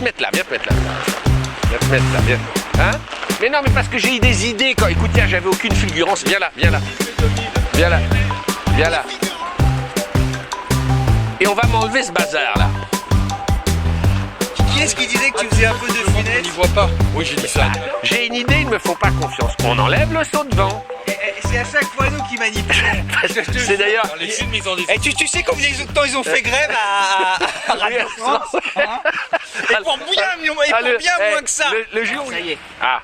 te mettre là, viens te mettre là. Viens te mettre là, viens. Hein? Mais non, mais parce que j'ai eu des idées quand... Écoute, tiens, j'avais aucune fulgurance. Viens là, viens là. Viens là, viens là. Et on va m'enlever ce bazar là. Qui est-ce qui disait que tu faisais un peu de finesse? On n'y voit pas. Oui, j'ai dit ça. J'ai une idée, ils ne me font pas confiance. On enlève le saut de vent. C'est à chaque fois nous qui manipulons. C'est d'ailleurs... Dans les films, ils ont des... Tu sais combien de temps ils ont fait grève à Radio France, hein? Et pour bien moins que ça. Le jour où... Ça y est. Ah.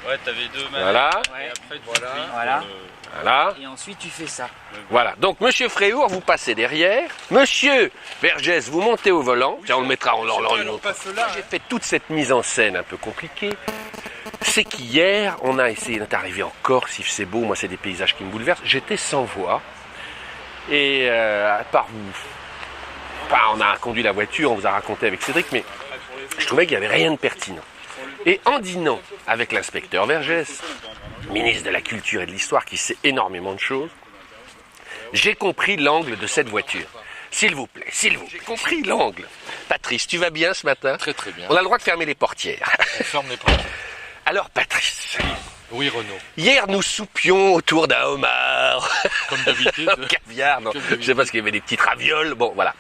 Ouais, t'avais deux mains. Voilà. Et après, voilà. Voilà. Voilà. Et ensuite tu fais ça. Voilà. Donc, monsieur Fréhour, vous passez derrière. Monsieur Vergès, vous montez au volant. Tiens, on le mettra, on passe là. J'ai fait toute cette mise en scène un peu compliquée. C'est qu'hier, on a essayé d'arriver en Corse, il faisait beau, moi c'est des paysages qui me bouleversent. J'étais sans voix. Et à part vous... Enfin, on a conduit la voiture, on vous a raconté avec Cédric, mais je trouvais qu'il n'y avait rien de pertinent. Et en dînant avec l'inspecteur Vergès, ministre de la Culture et de l'Histoire, qui sait énormément de choses, j'ai compris l'angle de cette voiture. S'il vous plaît, j'ai compris l'angle. Patrice, tu vas bien ce matin? Très très bien. On a le droit de fermer les portières. On ferme les portes. Alors Patrice, Oui, Renaud. hier nous soupions autour d'un homard. Comme d'habitude. Au caviar, non, je sais pas parce qu'il y avait des petites ravioles, bon voilà.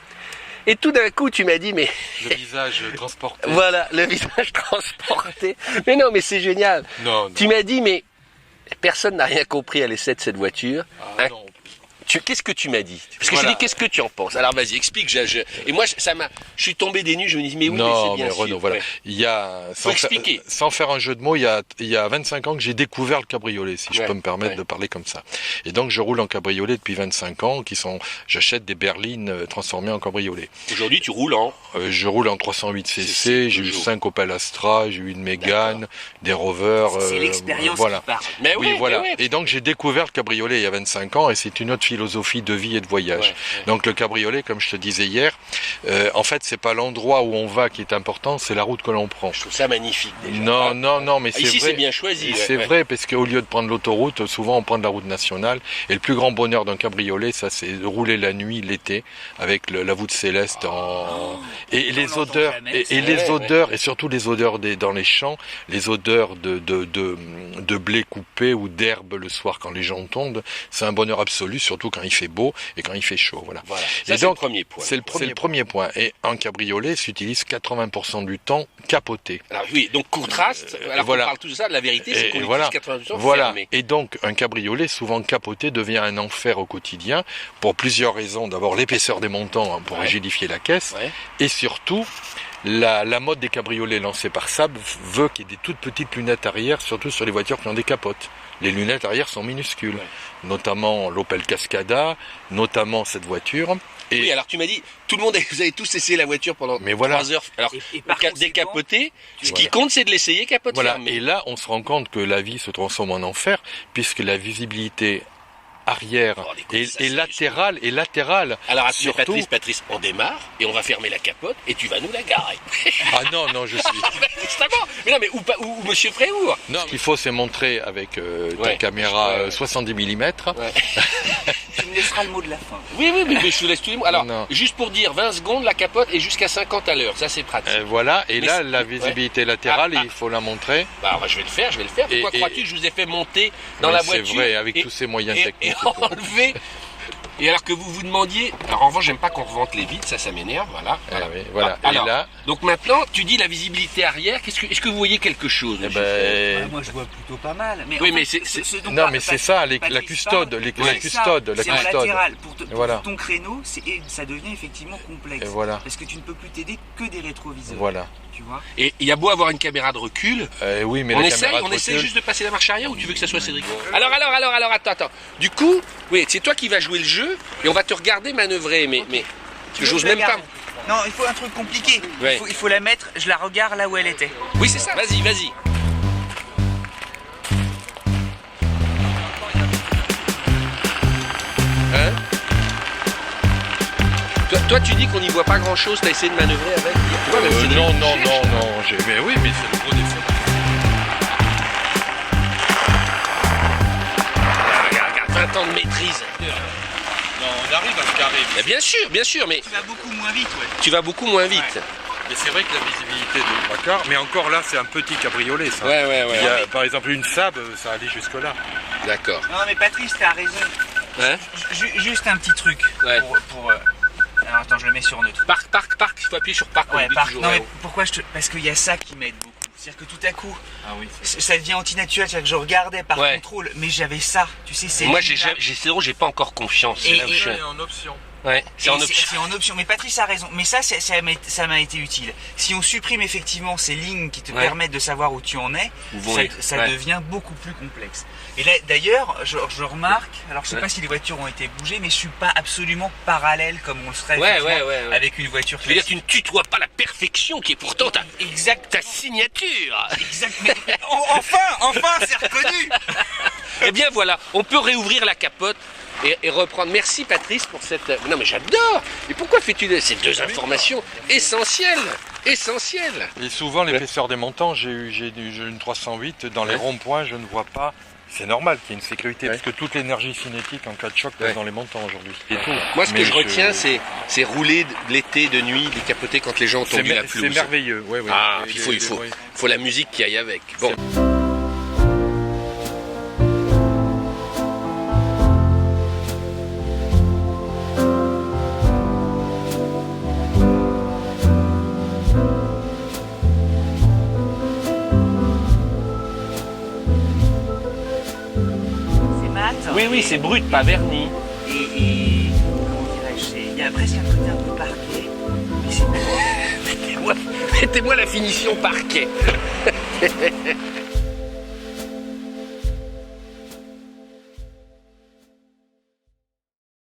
Et tout d'un coup tu m'as dit mais... Le visage transporté. Voilà, le visage transporté. Mais non, mais c'est génial. Non. Tu m'as dit mais... Personne n'a rien compris à l'essai de cette voiture. Ah, Hein, non. Qu'est-ce que tu m'as dit? Parce que Voilà. je dis, qu'est-ce que tu en penses? Alors vas-y, explique. Et moi, je suis tombé des nues, je me dis, mais oui, Non, mais c'est bien mais sûr. Renaud, voilà. Ouais. Il y a, Faut expliquer. sans faire un jeu de mots, il y a 25 ans que j'ai découvert le cabriolet, si je Ouais, peux me permettre ouais. de parler comme ça. Et donc, je roule en cabriolet depuis 25 ans, j'achète des berlines transformées en cabriolet. Aujourd'hui, tu roules en... Je roule en 308 cc, C'est j'ai eu toujours. 5 Opel Astra, j'ai eu une Mégane, des Rovers. C'est l'expérience voilà. qui parle. Mais Oui, oui, voilà. mais oui. Et donc j'ai découvert le cabriolet il y a 25 ans et c'est une autre philosophie de vie et de voyage. Ouais. Donc le cabriolet, comme je te disais hier, en fait c'est pas l'endroit où on va qui est important, c'est la route que l'on prend. Je trouve ça magnifique déjà. Non, mais Ah, c'est ici, vrai. c'est bien choisi. C'est ouais. vrai parce qu'au lieu de prendre l'autoroute, souvent on prend de la route nationale. Et le plus grand bonheur d'un cabriolet, ça c'est de rouler la nuit, l'été, avec la voûte céleste et les l'entend odeurs, jamais, et les odeurs, et surtout les odeurs dans les champs, les odeurs de blé coupé ou d'herbe le soir quand les gens tombent. C'est un bonheur absolu, surtout quand il fait beau et quand il fait chaud. Voilà. Voilà. Et Ça, c'est donc, le premier point. C'est le premier point. Et un cabriolet s'utilise 80% du temps capoté. Alors oui, donc contraste. Alors voilà. qu'on parle tout de ça, la vérité, c'est Et qu'on voilà. utilise 80% Voilà. fermé. Et donc, un cabriolet, souvent capoté, devient un enfer au quotidien pour plusieurs raisons. D'abord, l'épaisseur des montants hein, pour Ouais. rigidifier la caisse. Ouais. Et surtout, la mode des cabriolets lancée par Saab veut qu'il y ait des toutes petites lunettes arrière, surtout sur les voitures qui ont des capotes. Les lunettes arrière sont minuscules, notamment l'Opel Cascada, notamment cette voiture. Et Oui, alors tu m'as dit, tout le monde, vous avez tous essayé la voiture pendant Mais voilà. 3 heures. Alors, Et par conséquent, décapoter, ce qui Voilà. compte, c'est de l'essayer capote voilà. fermée. Et là, on se rend compte que la vie se transforme en enfer, puisque la visibilité arrière Oh, écoute, ça, et latérale. Alors, surtout. Patrice, on démarre et on va fermer la capote et tu vas nous la garer. Ah non, je suis. Justement. Mais non, mais ou Monsieur Fréhour. Non, ce qu'il faut, c'est montrer avec ta Ouais. caméra Ouais. 70 mm. Ouais. Tu me laisseras le mot de la fin. Oui, mais je vous laisse tous les mots. Alors, Non. juste pour dire, 20 secondes, la capote est jusqu'à 50 à l'heure. Ça, c'est pratique. Voilà, et Mais là, c'est- la visibilité latérale, il faut la montrer. Bah, je vais le faire. Pourquoi Et- crois-tu que je vous ai fait monter dans Mais la c'est voiture vrai, avec et- tous ces moyens et techniques. et tout. enlever. Et alors que vous vous demandiez, alors en revanche, j'aime pas qu'on revente les vitres, ça m'énerve, voilà. Oui, voilà. Ah, alors, Et là, donc maintenant, tu dis la visibilité arrière. Est-ce que vous voyez quelque chose eh monsieur ben, Moi je vois plutôt pas mal. Mais Oui, en mais fait, c'est- ce dont non, parle mais c'est Patrice ça, la parle, custode, la c'est custode, ça, la c'est en custode. latéral. Pour Voilà. ton créneau, et ça devient effectivement complexe. Et voilà. Parce que tu ne peux plus t'aider que des rétroviseurs. Voilà. Tu vois. Et il y a beau avoir une caméra de recul, Oui, mais on la essaye, caméra de essaye recul- juste de passer la marche arrière ou tu veux que ça soit Cédric? Alors, attends. Du coup, oui, c'est toi qui vas jouer le jeu et on va te regarder manœuvrer, mais Tu veux j'ose que je la même pas. garde? Non, il faut un truc compliqué. Ouais. Il faut la mettre, je la regarde là où elle était. Oui, c'est ça. Vas-y. Hein? Toi, tu dis qu'on n'y voit pas grand-chose. T'as essayé de manœuvrer avec. Tu vois, même Cédric, non, il cherche. mais oui, mais c'est le gros défaut. Regarde, 20 ans de maîtrise. Non, on arrive à se garer. Bien sûr, mais Tu vas beaucoup moins vite, ouais. tu vas beaucoup moins vite. Et c'est vrai que la visibilité de Drakkar, mais encore là, c'est un petit cabriolet, ça. Ouais. Il y a, par exemple, une Saab, ça allait jusque-là. D'accord. Non mais Patrice, t'as raison. Hein? Juste un petit truc. Ouais. Alors attends, je le mets sur neutre. Parc, il faut appuyer sur parc. Ouais, on oublie parc. toujours, Non mais ouais. pourquoi parce qu'il y a ça qui m'aide beaucoup. C'est-à-dire que tout à coup, Ah oui. ça devient anti-naturel. C'est-à-dire que je regardais par Ouais. contrôle, mais j'avais ça. Tu sais, c'est. Moi, j'ai pas encore confiance. C'est là où je suis. en option. Ouais, c'est en option. C'est en option. Mais Patrice a raison. Mais ça m'a été utile. Si on supprime effectivement ces lignes qui te Ouais. permettent de savoir où tu en es, Où vont les- ça ouais. devient beaucoup plus complexe. Et là, d'ailleurs, je remarque, alors je sais Ouais. pas si les voitures ont été bougées, mais je suis pas absolument parallèle comme on le serait Ouais, effectivement ouais. avec une voiture Je veux dire, tu classique. ne tutoies pas la perfection qui est pourtant ta Exact. signature. Exact. Mais enfin, c'est reconnu. Eh bien voilà, on peut réouvrir la capote et reprendre. Merci Patrice pour cette... Non mais j'adore. Et pourquoi fais-tu ces deux informations essentielles? Essentielles. Et souvent, l'épaisseur des montants, j'ai une 308, dans les Ouais. ronds-points, je ne vois pas. C'est normal qu'il y ait une sécurité, Ouais. parce que toute l'énergie cinétique en cas de choc Ouais. passe dans les montants aujourd'hui. Et tout. Moi ce que Mais je retiens c'est rouler l'été, de nuit, décapoter quand les gens ont C'est tendu la c'est pelouse. merveilleux. Ouais, ouais. Ah, Et il faut ouais. faut la musique qui aille avec. Bon. C'est mat. Oui, c'est brut, pas verni. Et comment dirais-je, il y a presque un côté un peu parquet, mais c'est Mettez-moi la finition parquet.